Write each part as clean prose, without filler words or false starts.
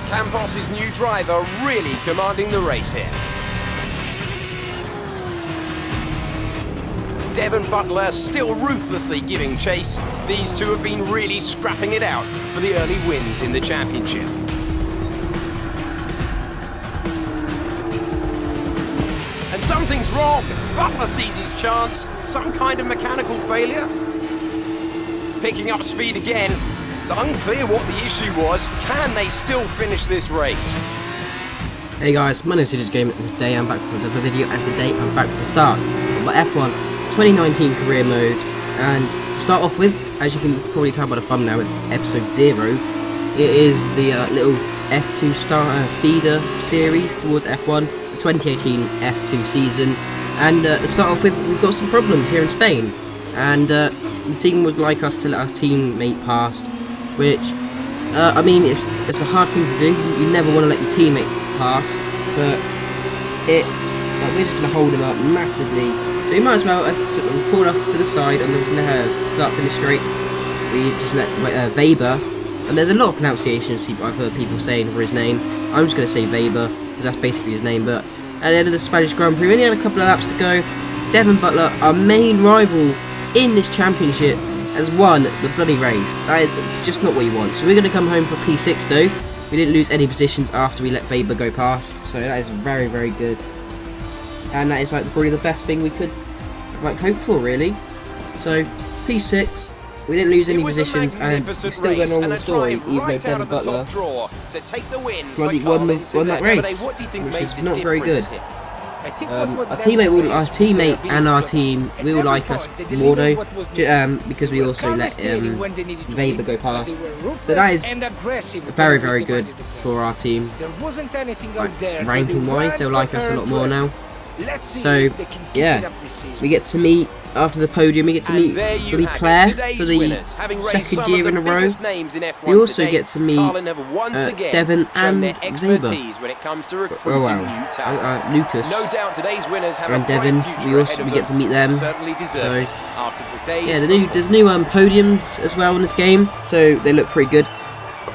Campos' new driver really commanding the race here. Devon Butler still ruthlessly giving chase. These two have been really scrapping it out for the early wins in the championship. And something's wrong. Butler sees his chance. Some kind of mechanical failure. Picking up speed again. It's unclear what the issue was. Can they still finish this race? Hey guys, my name is Just Game. Today I'm back with another video, and today I'm back with the start of my F1 2019 career mode. And to start off with, as you can probably tell by the thumbnail, it's episode 0. It is the little F2 starter feeder series towards F1, the 2018 F2 season. And to start off with, we've got some problems here in Spain, and the team would like us to let our teammate past, which I mean, it's a hard thing to do. You never want to let your teammate past, but it's like we're just going to hold him up massively. So you might as well, as pull off to the side on the start finish straight, we just let Weber, and there's a lot of pronunciations I've heard people saying for his name. I'm just going to say Weber, because that's basically his name. But at the end of the Spanish Grand Prix, we only had a couple of laps to go. Devon Butler, our main rival in this championship, has won the bloody race. That is just not what you want. So we're going to come home for P6 though. We didn't lose any positions after we let Weber go past, so that is very, very good. And that is like probably the best thing we could like hope for, really. So P6, we didn't lose any positions, and we're still going on with the story, even though Devon Butler won that race, which is not very good. Our teammate and our team will like us more though, because we also let Weber go past. So that is very, very good for our team. Like, ranking wise, they'll like us a lot more now. So yeah, we get to meet, after the podium, we get to meet Claire for the second year in a row. We also get to meet Devon and Weber. Oh wow, Lucas and Devon, we get to meet them. So yeah, there's new podiums as well in this game, so they look pretty good.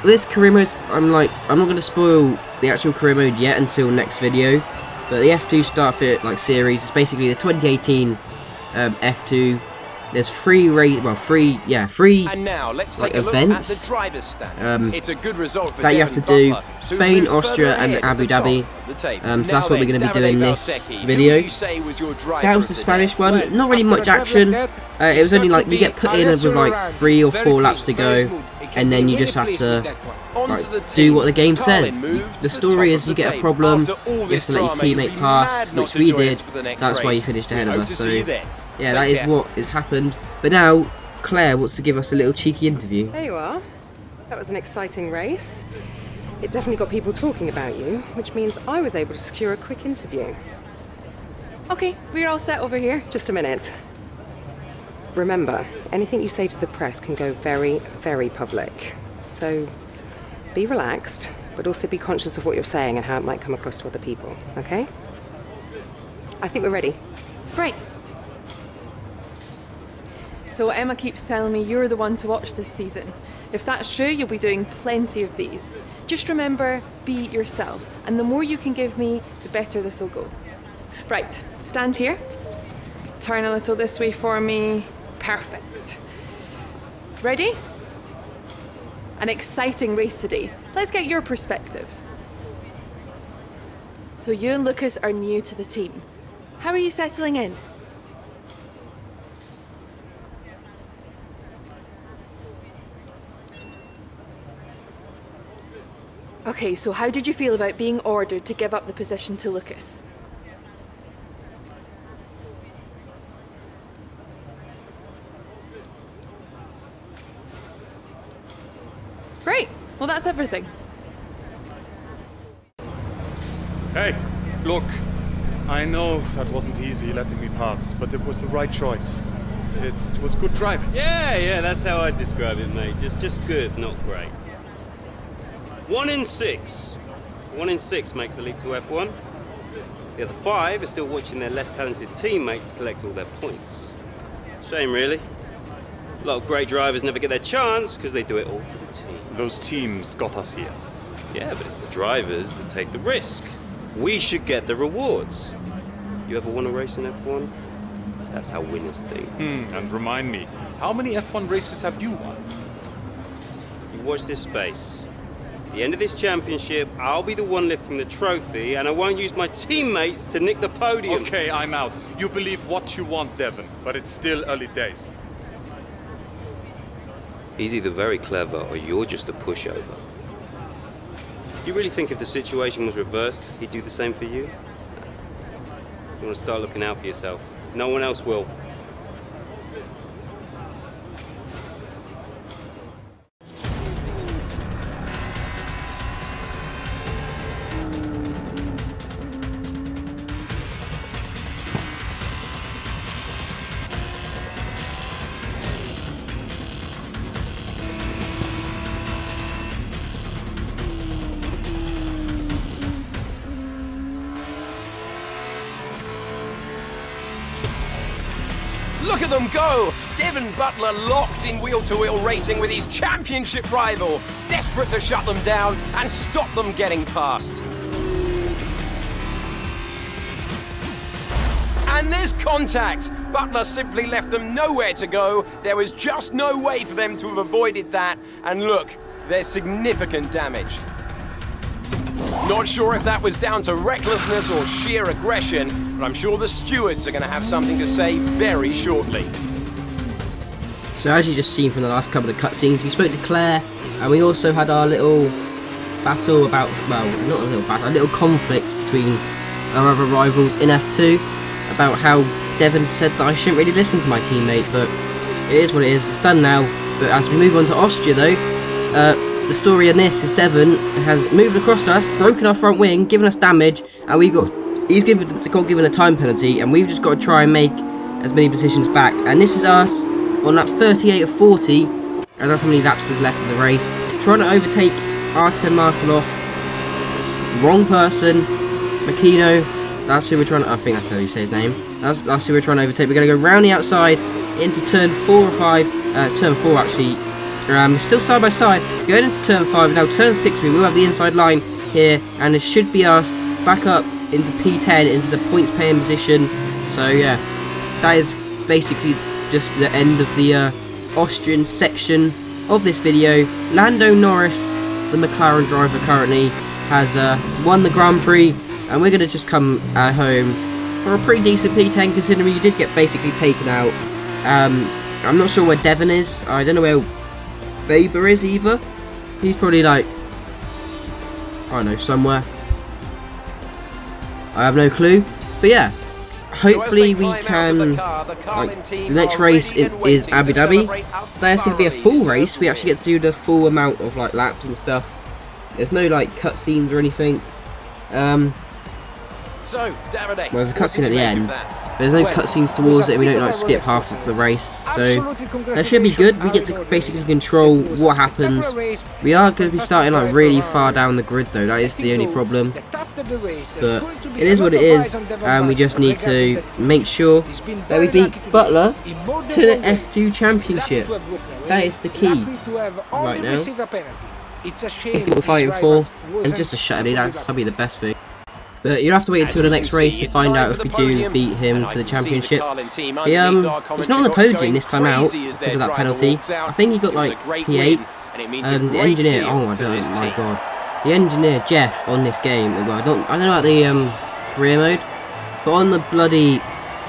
This career mode, I'm not going to spoil the actual career mode yet until next video. But the F2 Start Fit series is basically the 2018 F2. There's free and now let's take events it's a good result for that you have to do. Spain, Austria, and Abu Dhabi. So that's what we're going to be doing this video. That was the Spanish one. Not really much action. It was only you get put in with 3 or 4 laps to go, and then you just have to do what the game says. The story is you get a problem, you have to let your teammate pass, which we did. That's why you finished ahead of us. So yeah, that is what has happened. But now Claire wants to give us a little cheeky interview. There you are. That was an exciting race. It definitely got people talking about you, which means I was able to secure a quick interview. Okay, we're all set over here. Just a minute. Remember, anything you say to the press can go very, very public. So be relaxed, but also be conscious of what you're saying and how it might come across to other people, okay? I think we're ready. Great. So Emma keeps telling me you're the one to watch this season. If that's true, you'll be doing plenty of these. Just remember, be yourself. And the more you can give me, the better this will go. Right, stand here. Turn a little this way for me. Perfect. Ready? An exciting race today. Let's get your perspective. So you and Lucas are new to the team. How are you settling in? Okay, so how did you feel about being ordered to give up the position to Lucas? Great, well that's everything. Hey, look, I know that wasn't easy letting me pass, but it was the right choice. It was good driving. Yeah, that's how I describe it, mate. Just good, not great. 1 in 6. 1 in 6 makes the leap to F1. The other 5 are still watching their less talented teammates collect all their points. Shame, really. A lot of great drivers never get their chance because they do it all for the team. Those teams got us here. Yeah, but it's the drivers that take the risk. We should get the rewards. You ever won a race in F1? That's how winners think. And remind me, how many F1 races have you won? You watch this space. At the end of this championship, I'll be the one lifting the trophy, and I won't use my teammates to nick the podium. Okay, I'm out. You believe what you want, Devon, but it's still early days. He's either very clever or you're just a pushover. You really think if the situation was reversed, he'd do the same for you? You want to start looking out for yourself. No one else will. Look at them go! Devon Butler locked in wheel-to-wheel racing with his championship rival, desperate to shut them down and stop them getting past. And there's contact! Butler simply left them nowhere to go. There was just no way for them to have avoided that. And look, there's significant damage. Not sure if that was down to recklessness or sheer aggression, but I'm sure the stewards are going to have something to say very shortly. So as you just seen from the last couple of cutscenes, we spoke to Claire, and we also had our little battle about, well, not a little battle, a little conflict between our other rivals in F2 about how Devon said that I shouldn't really listen to my teammate, but it is what it is, it's done now. But as we move on to Austria though, the story in this is Devon has moved across us, broken our front wing, given us damage, and he's got given a time penalty, and we've just got to try and make as many positions back. And this is us on that 38 of 40, and that's how many laps there's left of the race, trying to overtake Artem Markelov. Wrong person, Makino. That's who we're trying to. I think that's how you say his name. That's who we're trying to overtake. We're going to go round the outside into turn 4 or 5. Turn 4 actually. Still side by side, going into turn 5, now turn 6 we will have the inside line here, and it should be us back up into P10, into the points paying position. So yeah, that is basically just the end of the Austrian section of this video. Lando Norris, the McLaren driver currently, has won the Grand Prix, and we're going to just come home for a pretty decent P10 considering you did get basically taken out. I'm not sure where Devon is, I don't know where Weber is either. He's probably like, I don't know, somewhere. I have no clue. But yeah, hopefully we can, like, the next race is Abu Dhabi. That's going to be a full race. We actually get to do the full amount of like laps and stuff. There's no like cutscenes or anything. So, Davide, well, there's a cutscene at the end. There's no cutscenes towards it, we don't like skip half of the race, so that should be good. We get to basically control what happens. We are going to be starting like really far down the grid though, that is the only problem. But it is what it is, and we just need to make sure that we beat Butler to the F2 Championship. That is the key right now. If we're fighting for, and just a shuttle, that'll be the best thing. But you'll have to wait until the next race to find out if we do beat him to the championship. He's not on the podium this time out because of that penalty. I think he got like P8. The engineer, oh my god, the engineer Jeff on this game. Well, I don't know about the career mode, but on the bloody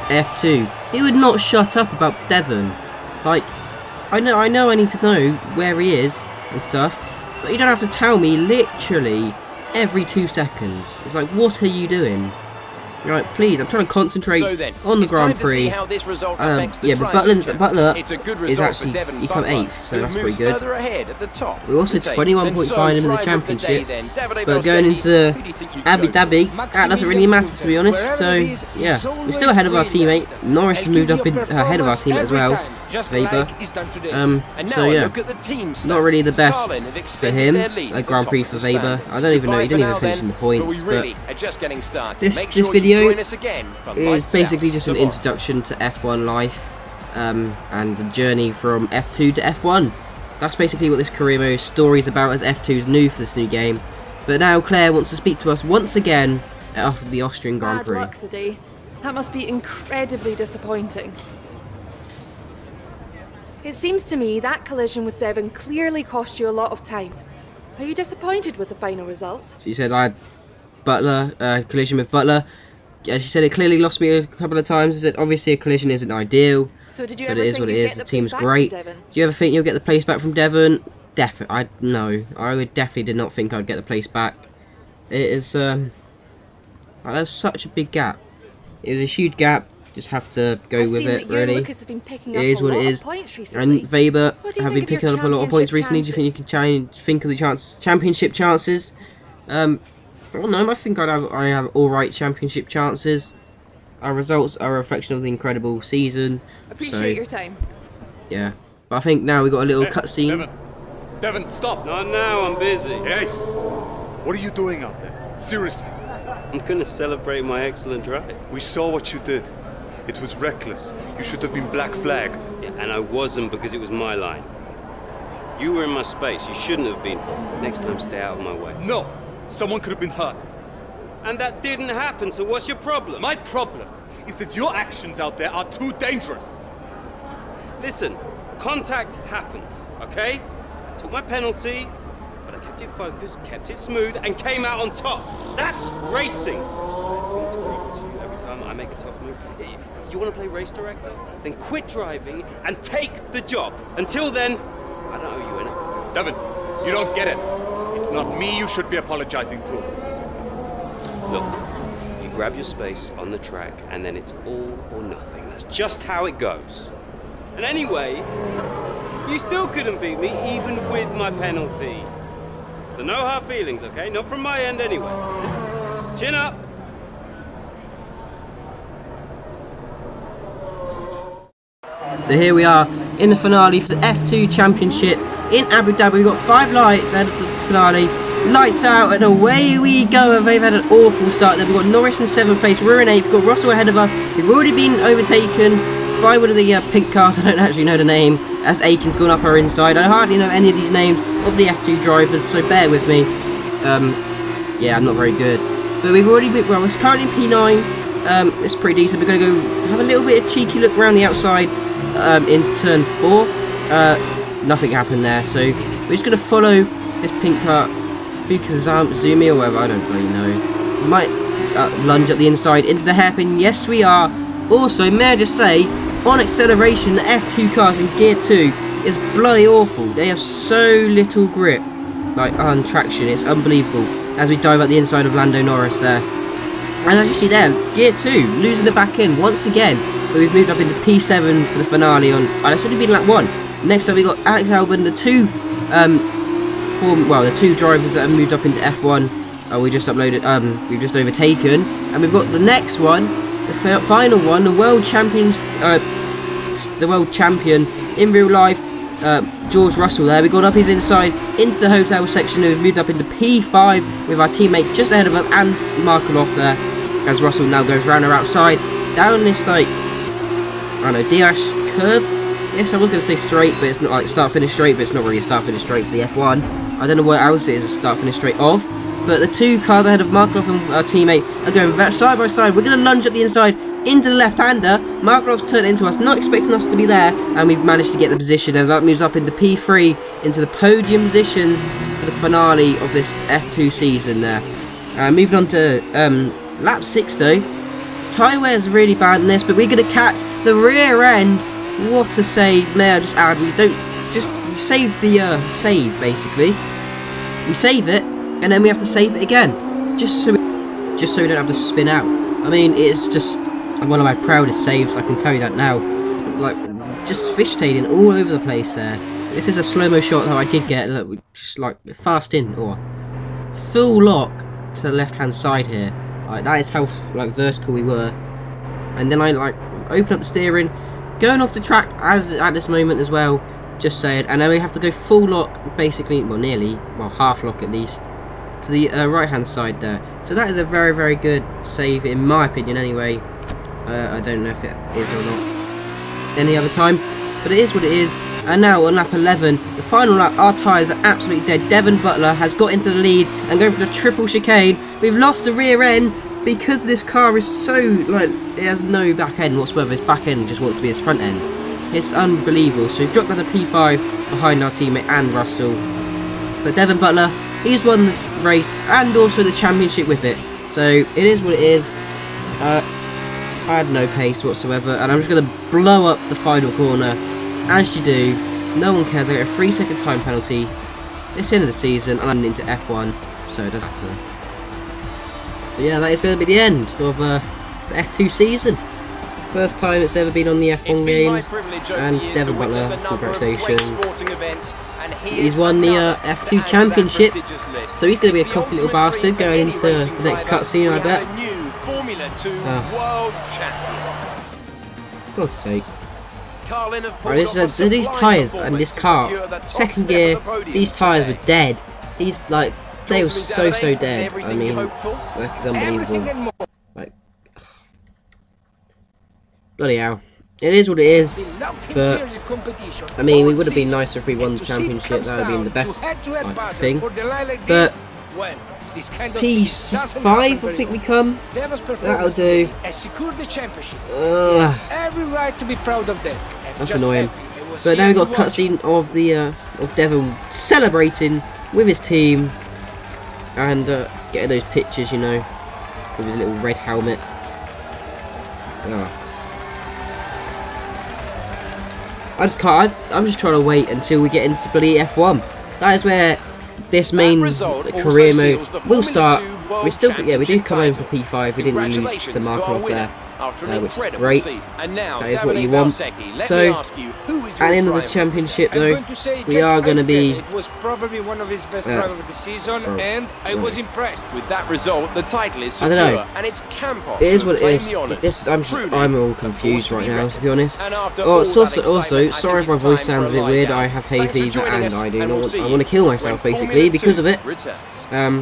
F2, he would not shut up about Devon. Like, I know I need to know where he is and stuff, but you don't have to tell me literally every 2 seconds. It's like, what are you doing? Right, please, I'm trying to concentrate on the Grand Prix. Yeah, but Butler is actually, he come 8th, so that's pretty good. We're also 21 points behind him in the championship, but going into Abu Dhabi, that doesn't really matter to be honest, so yeah, we're still ahead of our teammate. Norris has moved up ahead of our teammate as well, Weber. So yeah, not really the best for him, a Grand Prix for Weber. I don't even know, he didn't even finish in the points, but this video is basically just an introduction to F1 life and the journey from F2 to F1. That's basically what this career mode story is about, as F2 is new for this new game. But now Claire wants to speak to us once again after the Austrian Grand Bad Prix. luck today. That must be incredibly disappointing. It seems to me that collision with Devon clearly cost you a lot of time. Are you disappointed with the final result? She said I had Butler, collision with Butler. Yeah, she said it clearly lost me a couple of times. She said obviously a collision isn't ideal, So did you but ever it is think what it you'd is. get The the team's place back great. from Devon? Do you ever think you'll get the place back from Devon? No, I would definitely did not think I'd get the place back. It is that was such a big gap. It was a huge gap. Just have to go I've with seen it, that you and really. Lucas have been picking It up is a what lot it of is. points recently. And Weber What do you have think been of your picking up a lot of points championship recently. Do you think you can think of the championship chances? I don't know. I think I have all right championship chances. Our results are a reflection of the incredible season. Appreciate your time. Yeah, but I think now we got a little Hey, cutscene. Devon, stop! Not now, I'm busy. Hey! What are you doing out there? Seriously. I'm gonna celebrate my excellent drive. We saw what you did. It was reckless. You should have been black flagged. Yeah, and I wasn't because it was my line. You were in my space. You shouldn't have been. Next time, stay out of my way. No! Someone could have been hurt. And that didn't happen, so what's your problem? My problem is that your actions out there are too dangerous. Listen, contact happens, okay? I took my penalty, but I kept it focused, kept it smooth, and came out on top. That's racing! I'm going to profit to you every time I make a tough move. You want to play race director? Then quit driving and take the job. Until then, I don't owe you anything. Devon, you don't get it. It's not me you should be apologizing to. Look, you grab your space on the track, and then it's all or nothing. That's just how it goes. And anyway, you still couldn't beat me, even with my penalty. So no hard feelings, okay? Not from my end anyway. Chin up. So here we are in the finale for the F2 Championship in Abu Dhabi. We've got 5 lights ahead of the finale. Lights out and away we go. And they've had an awful start there. We've got Norris in 7th place, we're in 8th. We've got Russell ahead of us. We've already been overtaken by one of the pink cars. I don't actually know the name, as Aiken's gone up our inside. I hardly know any of these names of the F2 drivers, so bear with me. Yeah, I'm not very good. But we've already been, well, it's currently P9. It's pretty decent. We're going to go have a little bit of cheeky look around the outside into turn 4. Nothing happened there, so we're just going to follow this pink car, Fukuzumi or whatever, I don't really know. We might lunge up the inside into the hairpin. Yes, we are. Also, may I just say, on acceleration, the F2 cars in Gear 2 is bloody awful. They have so little grip, like on traction. It's unbelievable. As we dive up the inside of Lando Norris there. And as you see there, Gear 2, losing the back end once again. But we've moved up into P7 for the finale on... Oh, that's only been lap 1. Next up, we've got Alex Albon, the two drivers that have moved up into F1. We just uploaded, we've just overtaken. And we've got the next one, the final one, the world champion in real life, George Russell there. We've gone up his inside into the hotel section and we've moved up into P5 with our teammate just ahead of him and Markelov there, as Russell now goes round or outside down this, like, I don't know, DRS curve. Yes, I was going to say straight, but it's not like start-finish straight, but it's not really a start-finish straight for the F1. I don't know what else it is a start-finish straight of. But the two cars ahead of Markelov and our teammate are going side by side. We're going to lunge at the inside into the left-hander. Markelov's turned into us, not expecting us to be there, and we've managed to get the position, and that moves up into P3, into the podium positions for the finale of this F2 season there. Moving on to lap 6 though. Tyre wear is really bad in this, but we're going to catch the rear end. What a save. May I just add, we save the save basically. We save it, and then we have to save it again, just so we don't have to spin out. I mean, it's just one of my proudest saves, I can tell you that now. Like, just fishtailing all over the place there. This is a slow-mo shot that I did get, look, just like fast in, or full lock to the left-hand side here. Like, that is how like vertical we were. And then I like open up the steering, going off the track as at this moment as well, just saying. And then we have to go full lock, basically, well, nearly, well, half lock at least, to the right hand side there. So that is a very, very good save in my opinion anyway. I don't know if it is or not any other time, but it is what it is. And now on lap 11, the final lap, our tyres are absolutely dead. Devon Butler has got into the lead and going for the triple chicane. We've lost the rear end because this car is so, like, it has no back end whatsoever. Its back end just wants to be its front end. It's unbelievable. So we've dropped down to P5 behind our teammate and Russell. But Devon Butler, he's won the race and also the championship with it. So it is what it is. I had no pace whatsoever, and I'm just going to blow up the final corner. As you do, no one cares. I get a 3-second time penalty. It's the end of the season, and I'm into F1, so it doesn't matter. So yeah, that is going to be the end of the F2 season. First time it's ever been on the F1 games, and Devon Butler, congratulations. He's won the F2 championship, so he's going to be a cocky little bastard going into the next cutscene, I bet. God's sake. Right, these tyres and this car, second gear, these tyres were dead. These, like, they were so dead. I mean, that is unbelievable. Like, bloody hell. It is what it is, but I mean, it would have been nicer if we won the championship. That would have been the best, like, thing. But P5, I think we come. That'll do. That's annoying. But now we've got a cutscene of the of Devon celebrating with his team and getting those pictures, you know, with his little red helmet. I just can't. I'm just trying to wait until we get into bloody F1. That is where this main career mode will start. We still, yeah, we do come home for P5. We didn't lose to Markov there, which is great. That is what you want. So, at the end of the championship, though, we are going to be. It was probably one of his best drives of the season, and I was impressed with that result. The title is secure, and it's Campos. It is what it is. I'm all confused right now, to be honest. Oh, it's also, sorry if my voice sounds a bit weird. I have hay fever, and I want to kill myself basically because of it.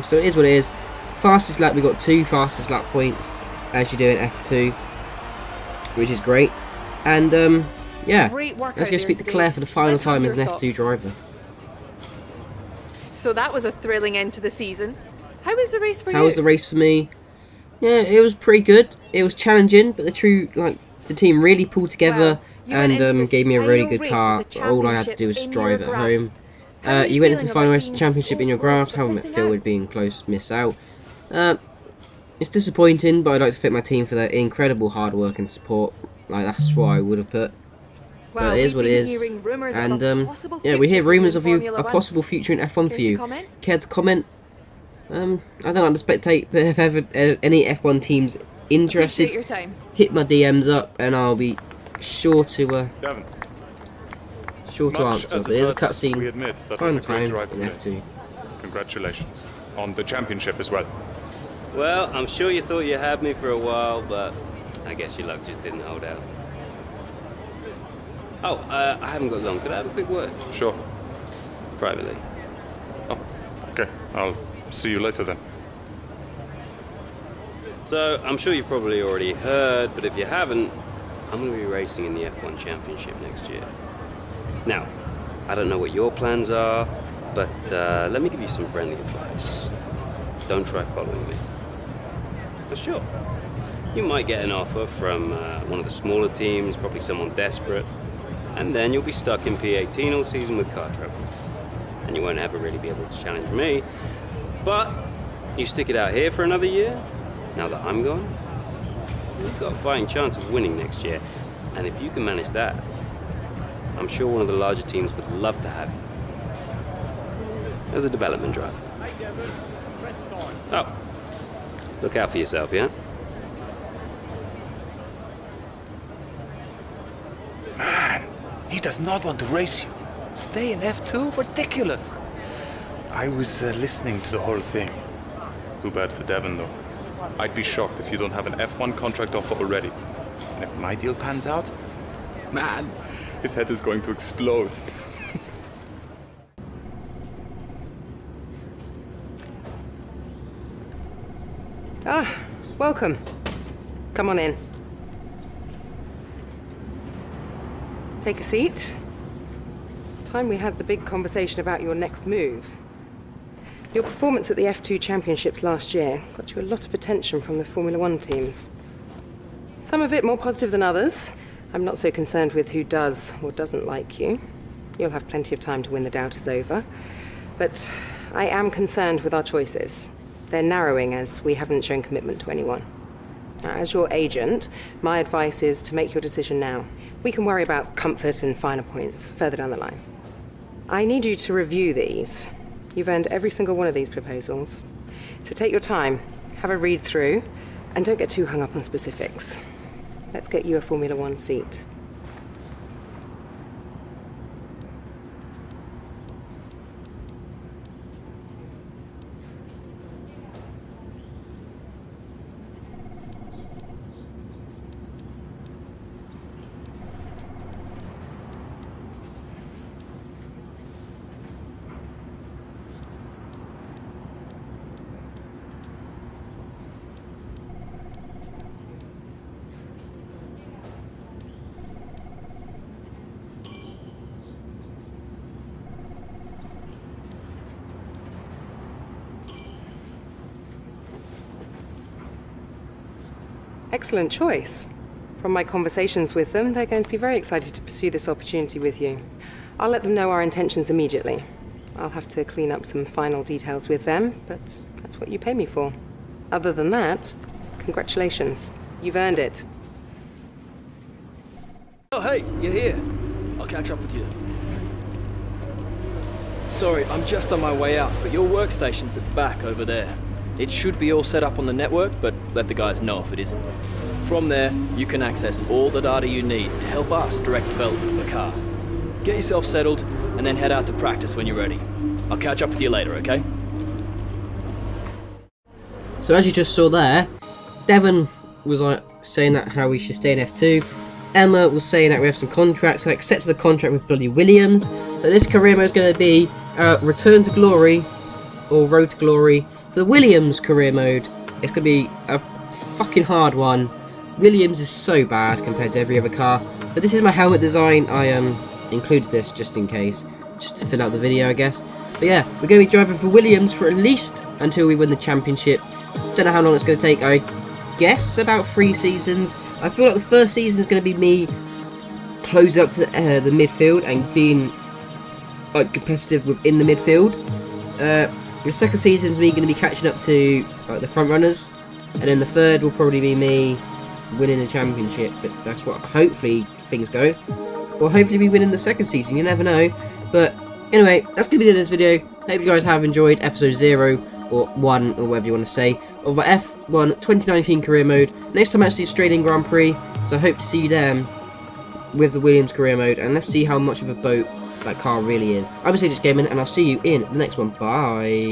So it is what it is. Fastest lap, we got 2 fastest lap points as you do in F2, which is great. And yeah, let's go speak to Claire for the final time as an F2 driver. So that was a thrilling end to the season. How was the race for you? How was the race for me? Yeah, it was pretty good. It was challenging, but the team really pulled together and gave me a really good car. All I had to do was drive at home. You went into the final race of the championship in your graph. How it feel with being close, miss out. It's disappointing, but I'd like to thank my team for their incredible hard work and support. Like, that's what I would have put. But it is what it is. And yeah, we hear rumours of a possible future in F1 for you. Care to comment? I don't know how to spectate, but if ever any F1 teams interested, hit my DMs up and I'll be sure to answer. But here's a cutscene. Final time in F2. Congratulations on the championship as well. Well, I'm sure you thought you had me for a while, but I guess your luck just didn't hold out. Oh, I haven't got long. Could I have a quick word? Sure. Privately. Oh, okay. I'll see you later then. So, I'm sure you've probably already heard, but if you haven't, I'm going to be racing in the F1 Championship next year. Now, I don't know what your plans are, but let me give you some friendly advice. Don't try following me. For sure. You might get an offer from one of the smaller teams, probably someone desperate, and then you'll be stuck in P18 all season with car trouble. And you won't ever really be able to challenge me. But you stick it out here for another year, now that I'm gone, you've got a fighting chance of winning next year. And if you can manage that, I'm sure one of the larger teams would love to have you as a development driver. Oh, look out for yourself, yeah? Man, he does not want to race you. Stay in F2? Ridiculous. I was listening to the whole thing. Too bad for Devon, though. I'd be shocked if you don't have an F1 contract offer already. And if my deal pans out, man, his head is going to explode. Ah, welcome. Come on in. Take a seat. time we had the big conversation about your next move. Your performance at the F2 Championships last year got you a lot of attention from the Formula One teams. Some of it more positive than others. I'm not so concerned with who does or doesn't like you. You'll have plenty of time to win the doubters over. But I am concerned with our choices. They're narrowing as we haven't shown commitment to anyone. Now, as your agent, my advice is to make your decision now. We can worry about comfort and finer points further down the line. I need you to review these. You've earned every single one of these proposals. So take your time, have a read through, and don't get too hung up on specifics. Let's get you a Formula One seat. Excellent choice. From my conversations with them, they're going to be very excited to pursue this opportunity with you. I'll let them know our intentions immediately. I'll have to clean up some final details with them, but that's what you pay me for. Other than that, congratulations. You've earned it. Oh, hey, you're here. I'll catch up with you. Sorry, I'm just on my way out, but your workstation's at the back over there. It should be all set up on the network, but let the guys know if it isn't. From there, you can access all the data you need to help us direct development of the car. Get yourself settled, and then head out to practice when you're ready. I'll catch up with you later, okay? So as you just saw there, Devon was like saying that how we should stay in F2. Emma was saying that we have some contracts. I accepted the contract with bloody Williams. So this career mode is going to be Return to Glory, or Road to Glory. The Williams career mode, it's going to be a fucking hard one. Williams is so bad compared to every other car. But this is my helmet design. I included this just in case, just to fill out the video, I guess. But yeah, we're going to be driving for Williams for at least until we win the championship. Don't know how long it's going to take. I guess about 3 seasons. I feel like the first season is going to be me closing up to the midfield and being competitive within the midfield. The second season is me going to be catching up to the front runners, and then the third will probably be me winning the championship. But that's what hopefully things go. Or hopefully we win in the second season. You never know. But anyway, that's going to be the end of this video. Hope you guys have enjoyed episode 0 or 1 or whatever you want to say of my F1 2019 career mode. Next time actually Australian Grand Prix, so I hope to see you then with the Williams career mode, and let's see how much of a boat that car really is. I'm Mercedes Gaming, and I'll see you in the next one. Bye.